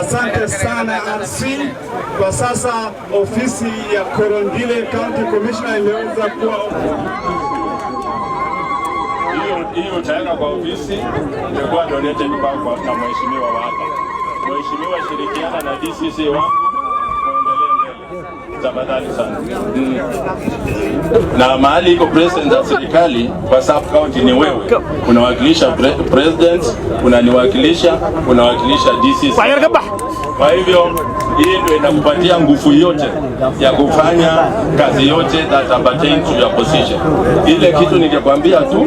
Asante sana RC. Kwa sasa ofisi ya Korondile County Commissioner imeweza kuwa hiyo utaenda kwa ofisi imekuwa donated kwa na mheshimiwa hapa. Mheshimiwa, shirikiana na DCC wangu muendelee mbele. Tafadhali sana. Na mahali iko president za serikali kwa sub county ni wewe. Unawakilisha president, unaniwakilisha, unawakilisha DCC. Kwa hivyo hii ndio inakupatia nguvu yote ya kufanya kazi yote that appertain to your position. Ile kitu ningekwambia tu,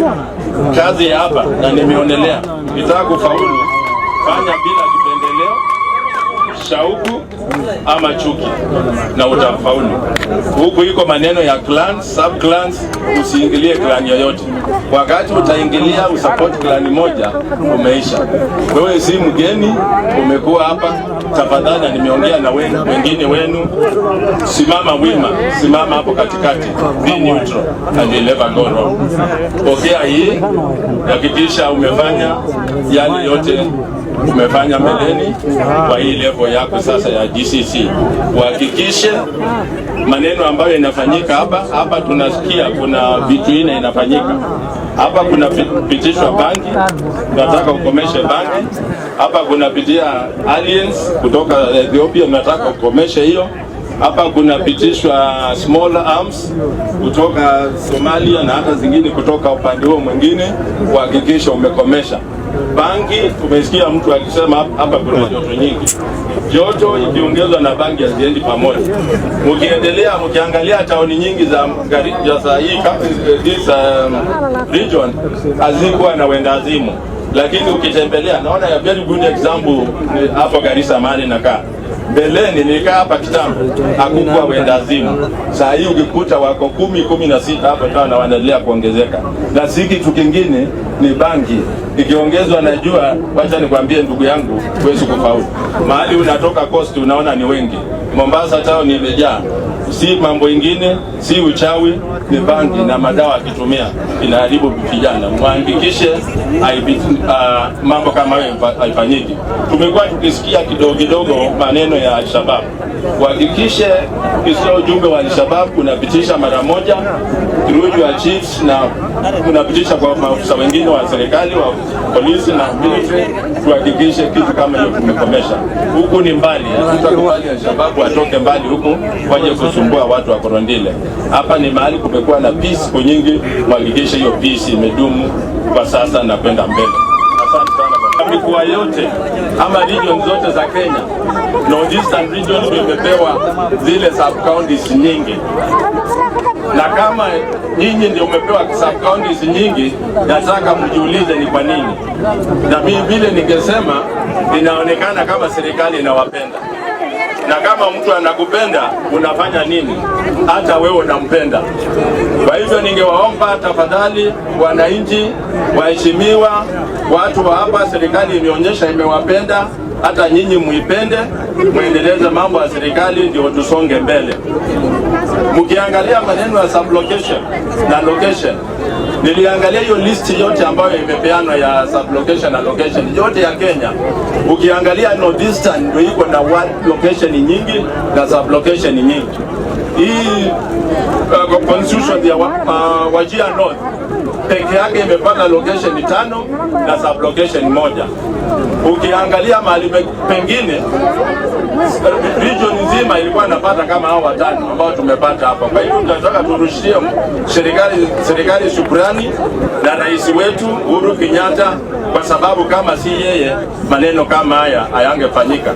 kazi hapa na nimeonelea, nitaka kufaulu, fanya bila kipendeleo, shauku ama chuki na utafaulu. Huku iko maneno ya clans, sub clans, usiingilie clan yoyote. Wakati utaingilia usupport clan moja, umeisha. Wewe si mgeni, umekuwa hapa, tafadhali nimeongea na wengine wenu, simama wima, simama hapo katikati, be neutral and you'll never go wrong. Pokea hii, hakikisha umefanya yale yote umefanya mbeleni kwa hii level yako sasa ya DCC. Uhakikishe maneno ambayo inafanyika hapa tunasikia kuna vitu ine inafanyika. Hapa kuna pitishwa bangi, nataka ukomeshe bangi. Hapa kuna pitia aliens kutoka Ethiopia, nataka ukomeshe hiyo. Hapa kuna pitishwa small arms kutoka Somalia na hata zingine kutoka upande huo mwingine, kuhakikisha umekomesha bangi. Umesikia mtu akisema hapa kuna joto nyingi. Joto ikiongezwa na bangi haziendi pamoja. Mkiendelea mkiangalia tauni nyingi za hii region hazikuwa na wendazimu, lakini ukitembelea naona ya very good example hapo Garissa mahali nakaa. Beleni nilikaa hapa kitambo, hakukuwa wendazimu. Saa hii ukikuta wako 10-16 hapo tena na wanaendelea kuongezeka. Na siki kitu kingine ni bangi. Ikiongezwa najua, wacha nikwambie ndugu yangu, huwezi kufaulu. Mahali unatoka coast unaona ni wengi. Mombasa town imejaa. Si mambo ingine, si uchawi, ni bangi na madawa akitumia inaharibu vijana. Muhakikishe mambo kama hayo haifanyiki. Tumekuwa tukisikia kidogo maneno ya Al-Shabaab. Kuhakikishe kisio ujumbe wa Al-Shabaab unapitisha mara moja through your chiefs na unapitisha kwa maafisa wengine wa serikali, wa polisi na military. Tuhakikishe kitu kama hiyo tumekomesha. Huku ni mbali, hatutakubali Al-Shabaab watoke mbali huku waje kusumbua watu wa Korondile. Hapa ni mahali kumekuwa na peace kwa nyingi, kuhakikisha hiyo peace imedumu kwa sasa na kwenda mbele. Asante sana. Mikoa yote ama region zote za Kenya, Northeastern region imepewa zile sub counties nyingi. Na kama nyinyi ndio umepewa sub counties nyingi, nataka mjiulize ni kwa nini. Na mimi vile ningesema, inaonekana kama serikali inawapenda. Na kama mtu anakupenda, unafanya nini? Hata wewe unampenda. Kwa hivyo ningewaomba tafadhali wananchi, waheshimiwa, watu wa hapa, serikali imeonyesha imewapenda, hata nyinyi muipende, muendeleze mambo ya serikali ndio tusonge mbele. Mkiangalia maneno ya sublocation na location, niliangalia hiyo list yote ambayo imepeanwa ya sublocation na location yote ya Kenya. Ukiangalia Northeastern ndio iko na one location nyingi na sublocation nyingi. Hii constitution ya Wajir North peke yake imepata location 5 na sublocation 1. Ukiangalia mahali pengine region nzima ilikuwa inapata kama hao 5 ambao tumepata hapa. Kwa hivyo tunataka turushie serikali shukrani na rais wetu Uhuru Kenyatta, kwa sababu kama si yeye maneno kama haya hayangefanyika.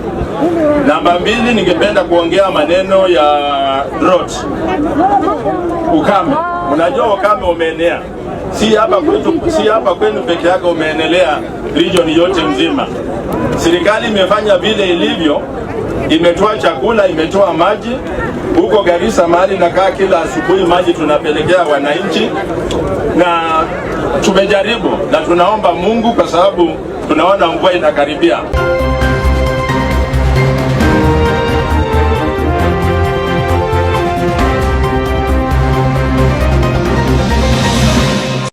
Namba 2, ningependa kuongea maneno ya drought. Ukame. Unajua ukame umeenea. Si hapa kwenu peke yake, umeenelea region yote mzima. Serikali imefanya vile ilivyo, imetoa chakula, imetoa maji. Huko Garissa mahali nakaa, kila asubuhi maji tunapelekea wananchi, na tumejaribu na tunaomba Mungu kwa sababu tunaona mvua inakaribia.